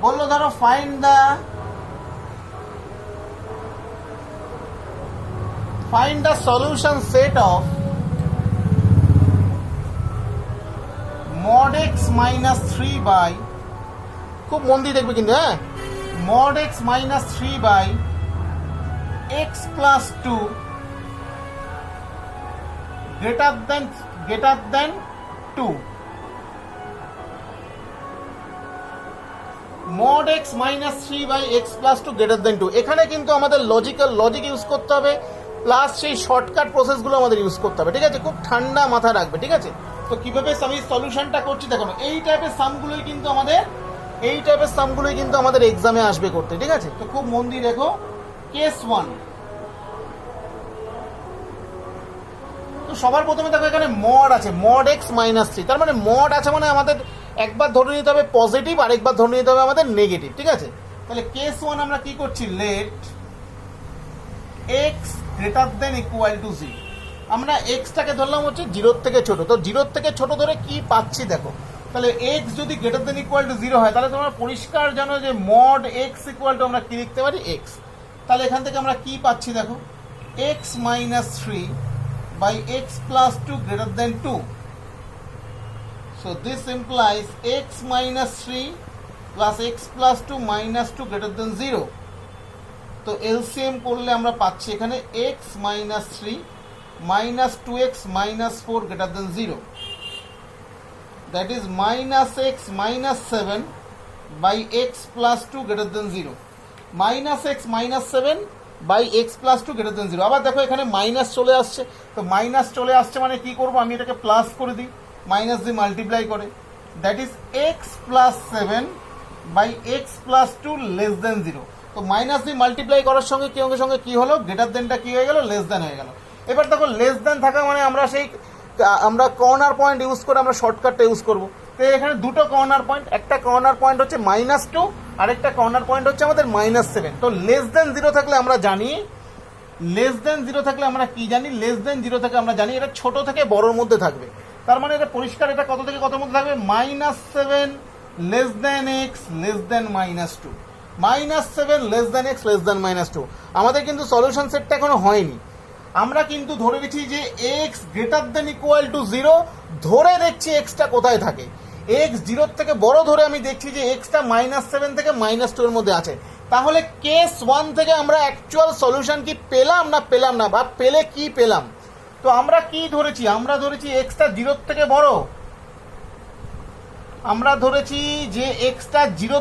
বললো ধরো find the solution set of mod x minus 3 by, খুব মন দিয়ে দেখবে কিন্তু, হ্যাঁ, mod x minus 3 by x plus 2 greater than 2. mod x minus 3 by x plus 2 greater than 2. এখানে কিন্তু আমাদের লজিক ইউজ করতে হবে, প্লাস সেই শর্টকাট প্রসেসগুলো আমাদের ইউজ করতে হবে, ঠিক আছে? খুব ঠান্ডা মাথা রাখবে, ঠিক আছে? তো কিভাবে আমি সলিউশনটা করছি দেখো, এই টাইপের সামগুলোই কিন্তু আমাদের এক্সামে আসবে করতে, ঠিক আছে? তো খুব মন দিয়ে দেখো, কেস 1। তো সবার প্রথমে দেখো এখানে মড আছে, mod x minus 3, তার মানে মড আছে মানে আমাদের একবার ধরে নিতে হবে পজিটিভ আর একবার ধরে নিতে হবে আমাদের নেগেটিভ, ঠিক আছে? তাহলে কেস 1 আমরা কি করছি, let x greater than equal to 0। আমরা এক্সটাকে ধরলাম হচ্ছে 0 থেকে ছোট, তো 0 থেকে ছোট ধরে কি পাচ্ছি দেখো, তাহলে x যদি গ্রেটার দেন ইকুয়াল টু 0 হয়, তাহলে তোমরা পরিষ্কার জানো যে mod x ইকুয়াল টু আমরা কি লিখতে পারি, x। তাহলে এখান থেকে আমরা কি পাচ্ছি দেখো, x minus 3 by x plus 2 greater than 2. So this implies x minus 3 plus x plus 2 minus 2 greater than 0. তো LCM করলে আমরা পাচ্ছি এখানে x minus 3 minus 2x minus 4 greater than 0. That is minus x minus 7 by x plus 2 greater than 0. Minus x minus 7 by x plus 2 greater than 0। আবার দেখো এখানে minus চলে আসছে, তো মাইনাস চলে আসছে মানে কি করব, আমি এটাকে প্লাস করে দিই, মাইনাস দিয়ে মাল্টিপ্লাই করে, that is x plus 7 by x plus 2 less than 0। তো মাইনাস দিয়ে মাল্টিপ্লাই করার সঙ্গে কি হলো, গ্রেটার দেনটা কি হয়ে গেল, লেস দেন হয়ে গেল। এবার দেখো লেস দেন থাকা মানে আমরা কর্নার পয়েন্ট ইউজ করে আমরা শর্টকাটটা ইউজ করব। তো এখানে দুটো কর্নার পয়েন্ট, একটা কর্নার পয়েন্ট হচ্ছে -2 আর একটা কর্নার পয়েন্ট হচ্ছে আমাদের -7। তো লেস দেন 0 থাকলে আমরা জানি, লেস দেন 0 থাকলে আমরা কি জানি, লেস দেন 0 থেকে আমরা জানি এটা ছোট থেকে বড়র মধ্যে থাকবে। তার মানে এটা পরিষ্কার, এটা কত থেকে কতর মধ্যে থাকবে, -7 লেস দেন x লেস দেন -2, -7 লেস দেন x লেস দেন -2। আমাদের কিন্তু সলিউশন সেটটা এখনো হয়নি, আমরা কিন্তু ধরে নিচ্ছি যে x greater than equal to 0, ধরে দেখছি এক্সটা কোথায় থাকে। x 0 থেকে বড় ধরে আমি দেখছি যে এক্সটা -7 থেকে -2 এর মধ্যে আছে। তাহলে কেস 1 থেকে আমরা অ্যাকচুয়াল সলিউশন কি পেলাম না, বা পেলে কি পেলাম? তো আমরা কি ধরেছি, আমরা ধরেছি এক্সটা 0 থেকে বড়, আমরা ধরেছি যে এক্সটা 0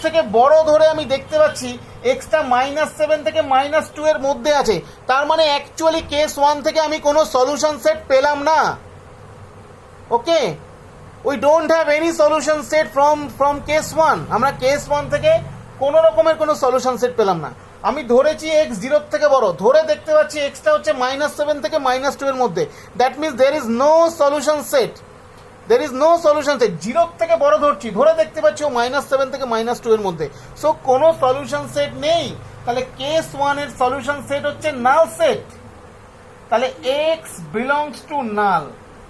থেকে বড় ধরে আমি দেখতে পাচ্ছি এক্সটা -7 থেকে -2 এর মধ্যে আছে। তার মানে অ্যাকচুয়ালি কেস 1 থেকে আমি কোনো সলিউশন সেট পেলাম না। Okay, we don't have any solution set from case 1। আমরা কেস 1 থেকে কোনো রকমের কোনো সলিউশন সেট পেলাম না। আমি ধরেছি এক্স 0 থেকে বড়, ধরে দেখতে পাচ্ছি এক্সটা হচ্ছে -7 থেকে -2 এর মধ্যে, that means there is no solution set, 0 থেকে বড় ধরছি, ধরে দেখতে পাচ্ছি ও -7 থেকে -2 এর মধ্যে, সো কোনো সলিউশন সেট নেই। তাহলে কেস 1 এর সলিউশন সেট হচ্ছে নাল সেট, তাহলে x বিলংস টু নাল।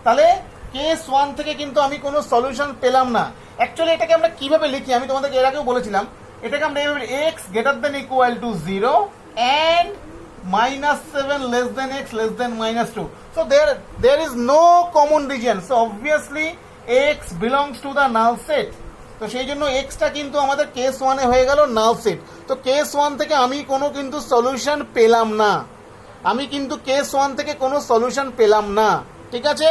তাহলে কেস 1 থেকে কিন্তু আমি কোনো সলিউশন পেলাম না। অ্যাকচুয়ালি এটাকে আমরা কিভাবে লিখি, আমি তোমাদেরকে এর আগেও বলেছিলাম, এটাকে আমরা এইভাবে x greater than equal to 0 and -7 less than x less than -2. So there is no common region. So obviously x belongs to the null set. তো সেই জন্য xটা কিন্তু আমাদের কেস 1 এ হয়ে গেল নাল সেট। তো কেস 1 থেকে আমি কোনো কিন্তু সলিউশন পেলাম না, ঠিক আছে?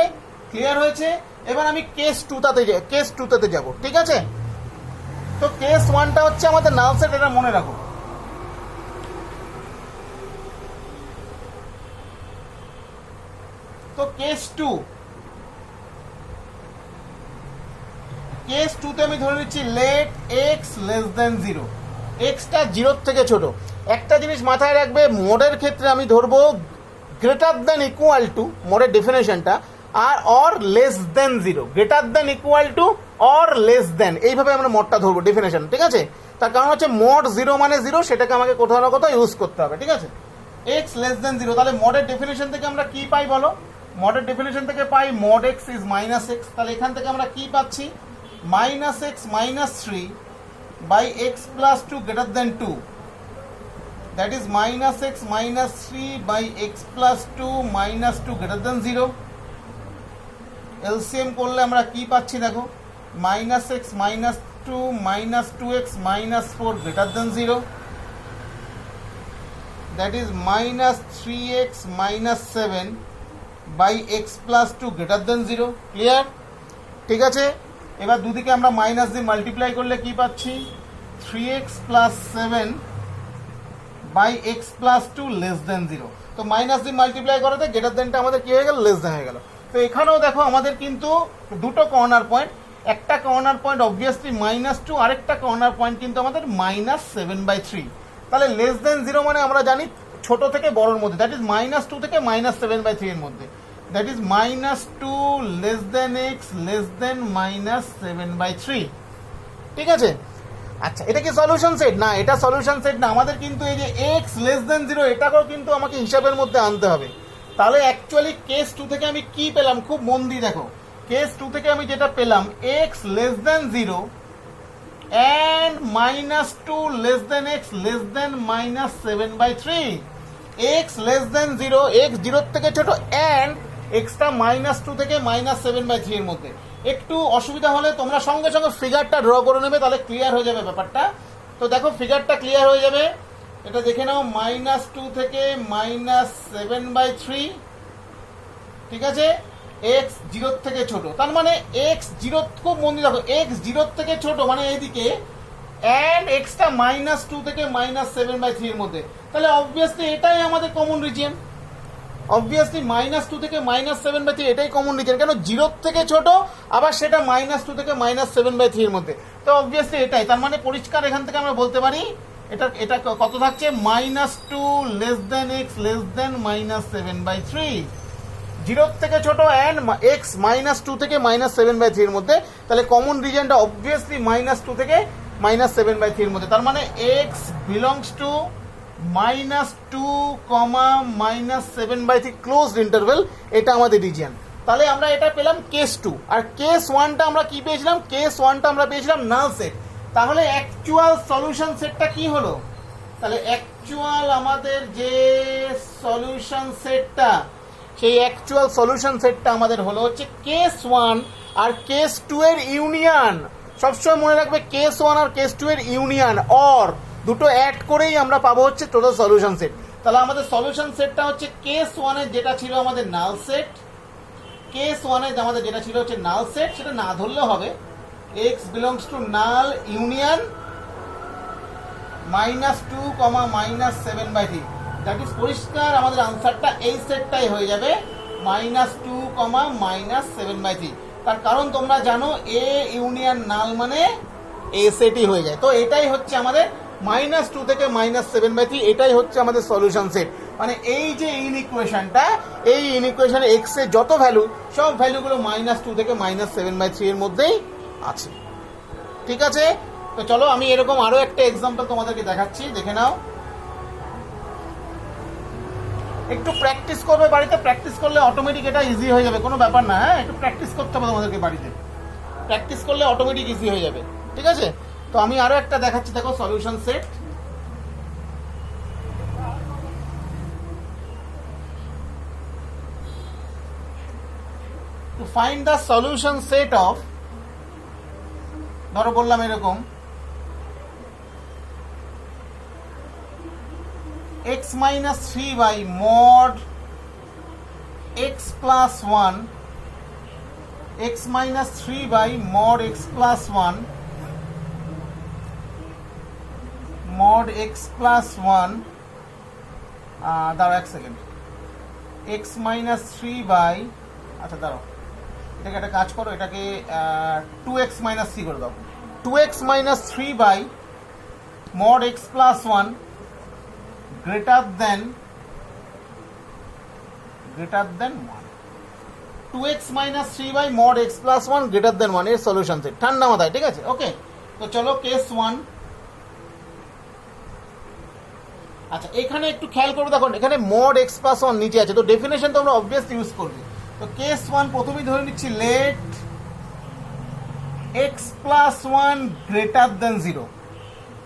ক্লিয়ার হয়েছে? এবার আমি কেস 2টাতে যাব, ঠিক আছে? তো কেস 1টা হচ্ছে আমাদের নাল সেট, এটা মনে রাখো। তো কেস 2তে আমি ধরে নিচ্ছি লেট x লেস দেন 0, এক্সটা 0 থেকে ছোট। একটা জিনিস মাথায় রাখবে, মোডের ক্ষেত্রে আমি ধরবো গ্রেটার দেন ইকুয়াল টু, মোডের ডেফিনেশনটা, আর or less than 0, greater than equal to or less than, এইভাবে আমরা মোডটা ধরবো ডেফিনেশন, ঠিক আছে? তার কারণ হচ্ছে মোড 0 মানে 0, সেটাকে আমাকে কোথাও না কোথাও ইউজ করতে হবে, ঠিক আছে? x লেস দেন 0, তাহলে মোডের ডেফিনেশন থেকে আমরা কি পাই বলো, মোডের ডেফিনেশন থেকে পাই mod x ইজ -x। তাহলে এখান থেকে আমরা কি পাচ্ছি, minus x minus three by x plus two greater than two, that is minus x minus three by x plus two minus two greater than zero. LCM করলে আমরা কি পাচ্ছি দেখো, minus x minus two minus two x minus four greater than zero, that is minus three x minus seven by x plus two greater than zero. Clear? ঠিক আছে, এবার দুদিকে আমরা মাইনাস দিয়ে মাল্টিপ্লাই করলে কি পাচ্ছি, three x plus seven by x plus two less than zero. তো মাইনাস দিয়ে মাল্টিপ্লাই করাতে গ্রেটার দেনটা আমাদের কি হয়ে গেল, লেস দেন হয়ে গেল। তো এখানেও দেখো আমাদের কিন্তু দুটো কর্নার পয়েন্ট, একটা corner point obviously minus two, আরেকটা কর্নার পয়েন্ট কিন্তু আমাদের মাইনাস সেভেন বাই থ্রি। তাহলে লেস দেন জিরো মানে আমরা জানি ছোট থেকে বড়োর মধ্যে, দ্যাট ইজ মাইনাস টু থেকে মাইনাস সেভেন বাই থ্রি এর মধ্যে, that is minus two less than x less than minus seven by three. ঠিক আছে, আচ্ছা এটা কি সলিউশন সেট? না, এটা সলিউশন সেট না। আমাদের কিন্তু এই যে এক্স লেস দেন জিরো এটাকেও কিন্তু আমাকে হিসাবের মধ্যে আনতে হবে। তাহলে অ্যাকচুয়ালি কেস টু থেকে আমি কি পেলাম, খুব মন দিয়ে দেখো, কেস টু থেকে আমি যেটা পেলাম x less than zero and minus two less than x less than minus seven by three. X less than zero, x জিরোর থেকে ছোট, অ্যান্ড এক্সটা মাইনাস টু থেকে মাইনাস সেভেন বাই থ্রি এর মধ্যে। একটু অসুবিধা হলে তোমরা সঙ্গে সঙ্গে ফিগারটা ড্র করে নেবে, তাহলে ক্লিয়ার হয়ে যাবে ব্যাপারটা। তো দেখো ফিগারটা ক্লিয়ার হয়ে যাবে, এটা দেখে নাও, মাইনাস টু থেকে মাইনাস সেভেন বাই থ্রি। ঠিক আছে, এক্স জিরোর থেকে ছোট, তার মানে এক্স জিরো, খুব মন দিয়ে দেখো, এক্স জিরোর থেকে ছোট মানে এইদিকে, অ্যান্ড এক্সটা মাইনাস টু থেকে মাইনাস সেভেন বাই থ্রি এর মধ্যে। তাহলে অবভিয়াসলি এটাই আমাদের common region, obviously minus two থেকে মাইনাস সেভেন বাই থ্রি এটাই কমন রিজিয়ন, কেন জিরোর থেকে ছোট আবার সেটা মাইনাস টু থেকে মাইনাস সেভেন বাই থ্রি এর মধ্যে। তো অবভিয়াসলি এটাই, তার মানে পরিষ্কার এখান থেকে আমরা বলতে পারি এটা এটা কত থাকছে, minus two less than x less than minus seven by three, জিরোর থেকে ছোট অ্যান্ড এক্স মাইনাস টু থেকে মাইনাস সেভেন বাই থ্রি এর মধ্যে। তাহলে কমন রিজনটা অবভিয়াসলি মাইনাস টু থেকে মাইনাস সেভেন বাই থ্রি এর মধ্যে, তার মানে x belongs to minus two comma minus seven by three closed interval, এটা আমাদের রিজিয়ন। তাহলে আমরা এটা পেলাম কেস টু। আর কেস ওয়ানটা আমরা কি পেয়েছিলাম, কেস ওয়ানটা আমরা পেয়েছিলাম নাল সেট। তাহলে অ্যাকচুয়াল সলিউশন সেটটা কি হলো, তাহলে অ্যাকচুয়াল আমাদের যে সলিউশন সেটটা, সেই অ্যাকচুয়াল সলিউশন সেটটা আমাদের হলো হচ্ছে কেস ওয়ান আর কেস টু এর ইউনিয়ন। সবসময় মনে রাখবে কেস ওয়ান আর কেস টু এর ইউনিয়ন, অর দুটো অ্যাড করেই আমরা পাবো হচ্ছে টোটাল সলিউশন সেট। তাহলে আমাদের সলিউশন সেটটা হচ্ছে কেস ওয়ানের যেটা ছিল আমাদের নাল সেট, কেস ওয়ানের আমাদের যেটা ছিল হচ্ছে নাল সেট, সেটা না ধরলেও হবে, x belongs to null union minus two comma minus seven by three. That is পরিষ্কার আমাদের আনসারটা এই সেটটাই হয়ে যাবে, minus two comma minus seven by three. তার কারণ তোমরা জানো এ ইউনিয়ন নাল মানে এ সেটই হয়ে যায়। তো এটাই হচ্ছে আমাদের মাইনাস টু থেকে মাইনাস সেভেন বাই থ্রি, এটাই হচ্ছে আমাদের সলিউশন সেট। মানে এই যে ইনইকুয়েশনটা, এই ইনইকুয়েশনে এক্স এর যত ভ্যালু, সব ভ্যালুগুলো মাইনাস টু থেকে মাইনাস সেভেন বাই থ্রি এর মধ্যেই আছে। ঠিক আছে, তো চলো আমি এরকম আরো একটা এক্সাম্পল তোমাদেরকে দেখাচ্ছি, দেখে নাও। একটু প্র্যাকটিস করবে বাড়িতে, প্র্যাকটিস করলে অটোমেটিক এটা ইজি হয়ে যাবে, কোনো ব্যাপার না। হ্যাঁ, একটু প্র্যাকটিস করতে হবে তোমাদেরকে বাড়িতে, প্র্যাকটিস করলে অটোমেটিক ইজি হয়ে যাবে। ঠিক আছে, তো আমি আরো একটা দেখাচ্ছি, দেখো solution set. To find the solution set of, ধরো বললাম এরকম, x minus 3 by mod x plus 1, x minus 3 by mod x plus 1, mod x plus 1, দাঁড়াও এক সেকেন্ড, x minus 3 by, আচ্ছা দাঁড়াও, এটাকে একটা কাজ করো, এটাকে 2x minus 3 করে দাও, 2x minus 3 by mod x plus 1 greater than 1, 2x minus 3 by mod x plus 1 greater than 1 এর সলিউশন সেট, ঠান্ডা মাথায়। ঠিক আছে, ওকে। তো চলো কেস 1। আচ্ছা এখানে একটু খেয়াল করবে, দেখো এখানে mod x plus 1 নিচে আছে, তো ডেফিনেশন তোমরা অবভিয়াসলি ইউজ করবে। তো কেস 1 প্রথমেই ধরে নিচ্ছি, let x plus one greater than zero.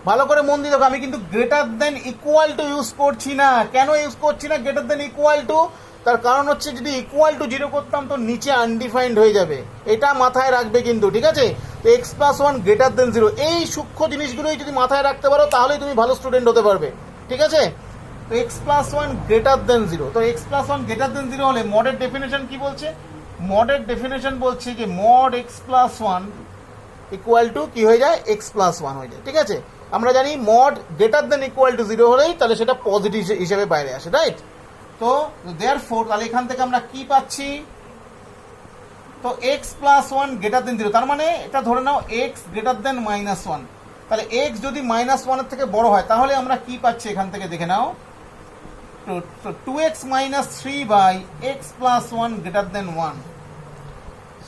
ভালো করে মন দিয়ে দেখো, আমি কিন্তু greater than equal to use করছি না। কেন ইউজ করছি না গ্রেটার দেন ইকুয়াল টু? তার কারণ হচ্ছে যদি ইকুয়াল টু জিরো করতাম তো নিচে আনডিফাইন্ড হয়ে যাবে, এটা মাথায় রাখবে কিন্তু, ঠিক আছে? তো x plus one greater than zero, এই সূক্ষ্ম জিনিসগুলোই যদি মাথায় রাখতে পারো তাহলেই তুমি ভালো স্টুডেন্ট হতে পারবে, ঠিক আছে? তো x plus one greater than zero, তো x plus one greater than zero হলে মডের ডেফিনেশন কি বলছে? মডের ডেফিনেশন বলছে যে mod x plus one equal to কি হয়ে যায়? এক্স প্লাস ওয়ান হয়ে যায়, ঠিক আছে? আমরা জানি mod greater than equal two zero হলেই তাহলে সেটা পজিটিভ হিসেবে বাইরে আসে, রাইট? তো দেয়ারফোর তাহলে এখান থেকে আমরা কি পাচ্ছি? তো x plus one greater than zero, তার মানে এটা ধরে নাও x greater than minus one. তাহলে এক্স যদি মাইনাস ওয়ানের থেকে বড় হয় তাহলে আমরা কি পাচ্ছি এখান থেকে দেখে নাও। তো two x minus three by x plus one greater than one.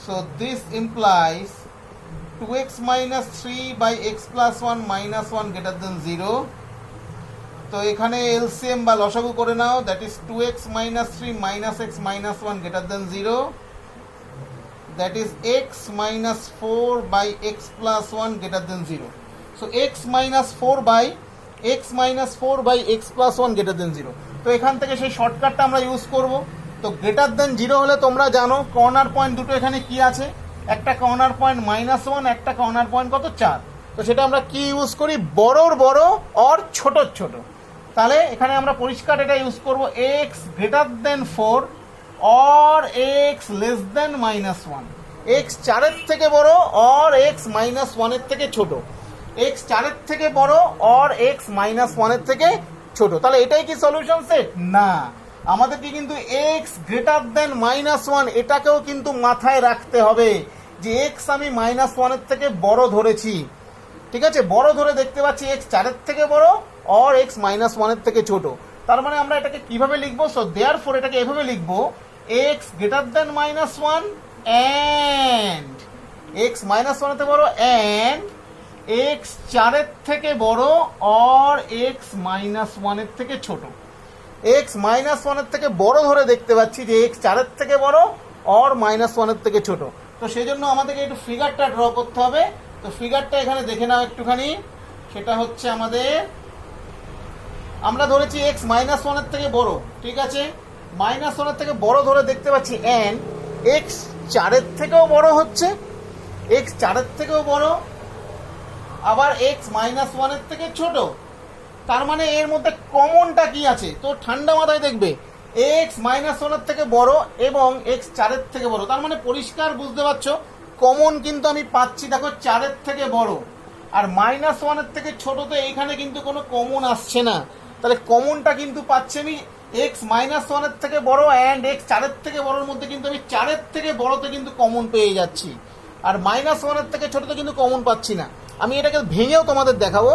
So this implies 2x minus 3 by x plus 1 minus 1 greater than 0. তো এখানে এলসিএম বা লসাগু করে নাও, that is 2x minus 3 minus x minus 1 greater than 0. That is x minus 4 by x plus 1 greater than 0. So x minus 4 by x minus 4 by x plus 1 greater than 0. তো এখান থেকে সেই শর্টকাটটা আমরা ইউজ করব। তো গ্রেটার দেন 0 হলে তোমরা জানো কর্নার পয়েন্ট দুটো এখানে কি আছে, একটা কর্নার পয়েন্ট মাইনাস ওয়ান, একটা কর্নার পয়েন্ট কত? 4। তো সেটা আমরা কি ইউজ করি? বড়র বড় অর ছোট ছোট। তাহলে এখানে আমরা পরিষ্কার এটা ইউজ করব, x greater than 4 or x less than minus one. X 4-এর থেকে বড় অর এক্স মাইনাস ওয়ানের থেকে ছোট। এক্স 4-এর থেকে বড় অর এক্স মাইনাস ওয়ানের থেকে ছোট। তাহলে এটাই কি সলিউশন সেট? না, আমাদেরকে কিন্তু x greater than minus one এটাকেও কিন্তু মাথায় রাখতে হবে যে এক্স আমি মাইনাস ওয়ানের থেকে বড় ধরেছি, ঠিক আছে? বড় ধরে দেখতে পাচ্ছি এক্স 4-এর থেকে বড় অর এক্স মাইনাস ওয়ানের থেকে ছোট। তার মানে আমরা এটাকে কিভাবে লিখবো? সো দেয়ারফর এটাকে এভাবে লিখবো, x greater than minus one and x minus ওয়ানের থেকে বড় অ্যান্ড এক্স 4-এর থেকে বড় অর এক্স মাইনাস ওয়ানের থেকে ছোট। এক্স মাইনাস ওয়ানের থেকে বড় ধরে দেখতে পাচ্ছি যে এক্স 4-এর থেকে বড় অর মাইনাস ওয়ানের থেকে ছোট। তো সেই জন্য আমাদেরকে একটু ফিগারটা ড্র করতে হবে। তো ফিগারটা এখানে দেখে নাও একটুখানি, সেটা হচ্ছে আমাদের, আমরা ধরেছি এক্স মাইনাস ওয়ানের থেকে বড়, ঠিক আছে? মাইনাস ওয়ানের থেকে বড় ধরে দেখতে পাচ্ছি অ্যান্ড এক্স 4-এর থেকেও বড় হচ্ছে, এক্স 4-এর থেকেও বড়, আবার এক্স মাইনাস ওয়ানের থেকে ছোট। তার মানে এর মধ্যে কমনটা কি আছে? তো ঠান্ডা মাথায় দেখবে এক্স মাইনাস ওয়ানের থেকে বড় এবং এক্স 4-এর থেকে বড়, তার মানে পরিষ্কার বুঝতে পারছো কমন কিন্তু আমি পাচ্ছি, দেখো 4-এর থেকে বড় আর মাইনাস ওয়ানের থেকে ছোট, তো এইখানে কিন্তু কোনো কমন আসছে না। তাহলে কমনটা কিন্তু পাচ্ছি আমি এক্স মাইনাস ওয়ানের থেকে বড় অ্যান্ড এক্স 4-এর থেকে বড়োর মধ্যে কিন্তু আমি 4-এর থেকে বড়তে কিন্তু কমন পেয়ে যাচ্ছি, আর মাইনাস ওয়ানের থেকে ছোটতে কিন্তু কমন পাচ্ছি না। আমি এটাকে ভেঙেও তোমাদের দেখাবো।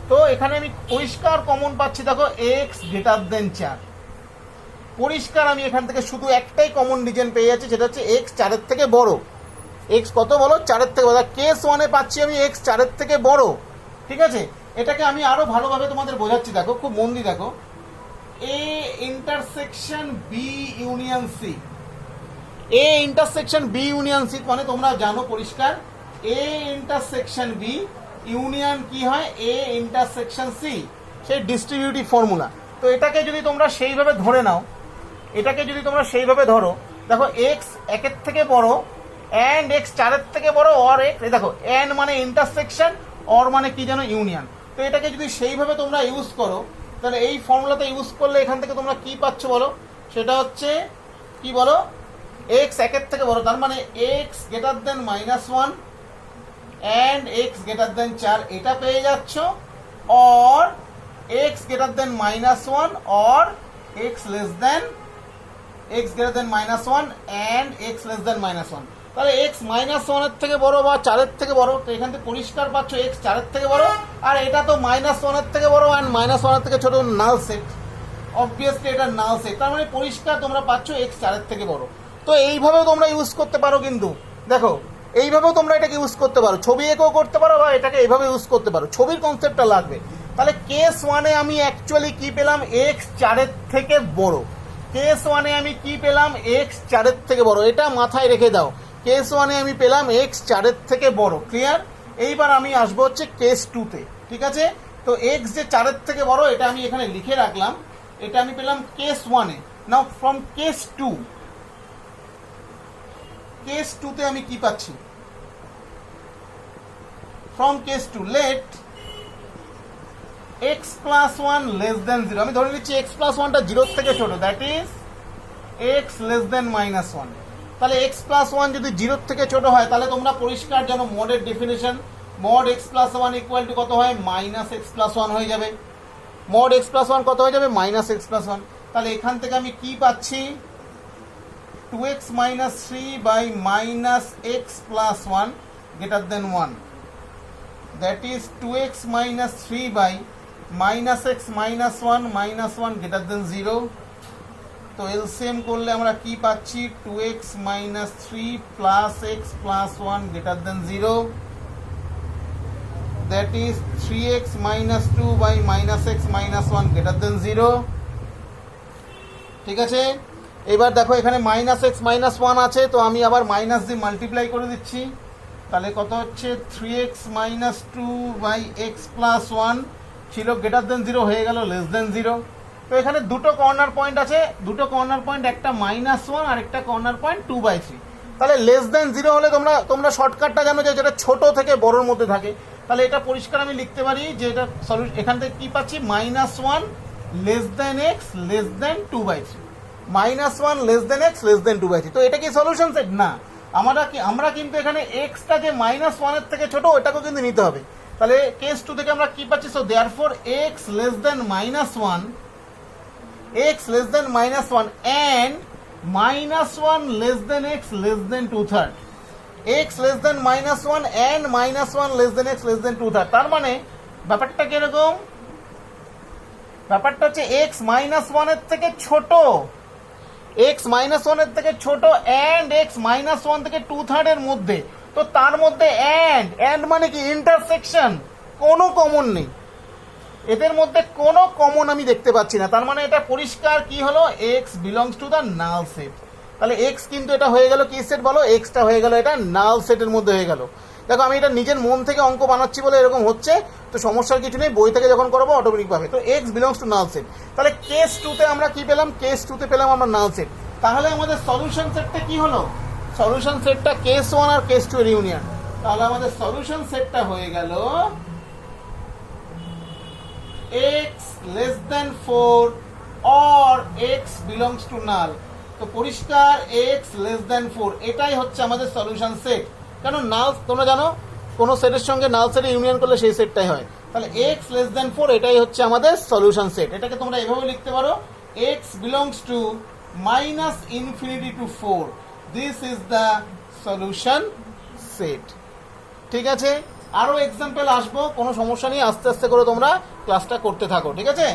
তো এখানে আমি পরিষ্কার কমন পাচ্ছি, দেখো এক্স গ্রেটার দেন 4, পরিষ্কার আমি এখান থেকে শুধু একটাই কমন রিজন পেয়ে যাচ্ছি, সেটা হচ্ছে এক্স 4-এর থেকে বড়। এক্স কত বলো? 4-এর থেকে বড়। কেস ওয়ানে পাচ্ছি আমি এক্স 4-এর থেকে বড়, ঠিক আছে? এটাকে আমি আরো ভালোভাবে তোমাদের বোঝাচ্ছি, দেখো খুব মন দিয়ে দেখো, A intersection B union C. A intersection B union C মানে তোমরা জানো পরিষ্কার, এ ইন্টারসেকশন বি ইউনিয়ন কি হয়? এ ইন্টারসেকশন সি, সেই ডিস্ট্রিবিউটিভ ফর্মুলা। তো এটাকে যদি তোমরা সেইভাবে ধরে নাও, এটাকে যদি তোমরা সেইভাবে ধরো, দেখো এক্স 1-এর থেকে বড় অ্যান্ড এক্স 4-এর থেকে বড় অর এক্স, দেখো অ্যান্ড মানে ইন্টারসেকশন, অর মানে কি জানো? ইউনিয়ন। তো এটাকে যদি সেইভাবে তোমরা ইউজ করো তাহলে এই ফর্মুলাতে ইউজ করলে এখান থেকে তোমরা কি পাচ্ছ বলো? সেটা হচ্ছে কি বলো? এক্স 1-এর থেকে বড়, তার মানে x greater than minus one and x greater than 4 এটা পেয়ে যাচ্ছ, or x greater than minus one or x less than x greater than minus one and x less than minus one. তাহলে x minus ওয়ানের থেকে বড় বা 4-এর থেকে বড়, তো এখান থেকে পরিষ্কার পাচ্ছ এক্স 4-এর থেকে বড়, আর এটা তো মাইনাস ওয়ানের থেকে বড় অ্যান্ড মাইনাস ওয়ানের থেকে ছোট, নাল সেট, অবভিয়াসলি এটা নাল সেট। তার মানে পরিষ্কার তোমরা পাচ্ছ এক্স 4-এর থেকে বড়। তো এইভাবেও তোমরা ইউজ করতে পারো, কিন্তু দেখো এইভাবেও তোমরা এটাকে ইউজ করতে পারো, ছবি এঁকেও করতে পারো বা এটাকে এইভাবে ইউজ করতে পারো, ছবির কনসেপ্টটা লাগবে। তাহলে কেস ওয়ানে আমি অ্যাকচুয়ালি কি পেলাম? এক্স 4-এর থেকে বড়। কেস ওয়ানে আমি কি পেলাম? এক্স 4-এর থেকে বড়। এটা মাথায় রেখে দাও, কেস ওয়ানে আমি পেলাম এক্স 4 থেকে বড়, ক্লিয়ার। এইবার আমি আসবো হচ্ছে কেস 2-তে, ঠিক আছে। তো এক্স যে 4 থেকে বড় এটা আমি এখানে লিখে রাখলাম, এটা আমি পেলাম কেস ওয়ানে। নাও ফ্রম কেস 2, কেস 2-তে আমি কি পাচ্ছি? From case 2 let x plus 1 less than 0, আমি ধরে নিচ্ছি x plus 1টা 0 থেকে ছোট, that is x less than -1। তাহলে x plus 1 যদি 0 থেকে ছোট হয় তাহলে তোমরা পরিষ্কার জানো মডের definition, mod x plus 1 equal to কত হয়? -x plus 1 হয়ে যাবে। মড x plus 1 কত হয়ে যাবে? -x plus 1। তাহলে এখান থেকে আমি কি পাচ্ছি? 2x minus 3 by -x plus 1 greater than 1, that is 2x minus 3 by -x minus 1 greater than 0। তো এলসিএম করলে আমরা কি পাচ্ছি? 2x minus 3 plus x plus 1 greater than 0, that is 3x minus 2 by -x minus 1 greater than 0, ঠিক আছে। এবার দেখো এখানে -x minus 1 আছে, তো আমি আবার মাইনাস দিয়ে মাল্টিপ্লাই করে দিচ্ছি, তাহলে কত হচ্ছে? 3x minus 2 by x plus 1 ছিল গ্রেটার দেন 0 হয়ে গেল লেস দেন 0। তো এখানে দুটো কর্নার পয়েন্ট আছে, দুটো কর্নার পয়েন্ট, একটা -1 আর একটা কর্নার পয়েন্ট 2/3। তাহলে লেস দেন 0 হলে তোমরা শর্টকাটটা জানো যে যেটা ছোট থেকে বড়র মধ্যে থাকে, তাহলে এটা পরিষ্কার আমি লিখতে পারি যে এটা সলিউশন। এখান থেকে কি পাচ্ছি? -1 লেস দেন x লেস দেন 2/3, -1 লেস দেন x লেস দেন 2/3। তো এটা কি সলিউশন সেট? না, আমরা কিন্তু এখানে এক্সটা যে -1 এর থেকে ছোট ওটাকেও কিন্তু নিতে হবে। তাহলে কেস 2 থেকে আমরা কি পাচ্ছি? So therefore x less then -1, x less then -1 and -1 less than x less then 2/3, x less then -1 and -1 less than x less দেন 2/3। তার মানে ব্যাপারটা কিরকম? ব্যাপারটা হচ্ছে x -1 এর থেকে ছোট, x -1 এর থেকে ছোট and x -1 থেকে 2/3 এর মধ্যে। তো তার মধ্যে and মানে কি? ইন্টারসেকশন, কোনো কমন নেই এদের মধ্যে, কোনো কমন আমি দেখতে পাচ্ছি না। তার মানে এটা পরিষ্কার কি হলো? x belongs to the null set. তাহলে x কিন্তু এটা হয়ে গেল কি সেট বলো? এক্সটা হয়ে গেল এটা নাল সেটের মধ্যে হয়ে গেল। দেখো আমি এটা নিজের মন থেকে অঙ্ক বানাচ্ছি বলে এরকম হচ্ছে, তো সমস্যার কিছু নেই, বই থেকে যখন করবো অটোমেটিক পাবে। তো x belongs to null set. তাহলে কেস 2-তে আমরা কি পেলাম? কেস 2-তে পেলাম আমরা নাল সেট। তাহলে আমাদের সলিউশন সেটটা কি হলো? সলিউশন সেটটা কেস 1 আর কেস 2 এর ইউনিয়ন। তাহলে আমাদের সলিউশন সেটটা হয়ে গেল x less than 4 or x belongs to null। তো পরিষ্কার x less than 4 এটাই হচ্ছে আমাদের সলিউশন সেট। কেন? নাল তোমরা জানো কোন সেটের সঙ্গে নাল সেটে ইউনিয়ন করলে সেই সেটটাই হয়। তাহলে x less than 4 এটাই হচ্ছে আমাদের সলিউশন সেট। এটাকে তোমরা এভাবে লিখতে পারো, x belongs to -infinity to 4, this is the solution set। ঠিক আছে, আরো এক্সাম্পল আসবো, কোনো সমস্যা নেই, আস্তে আস্তে করে তোমরা ক্লাসটা করতে থাকো, ঠিক আছে।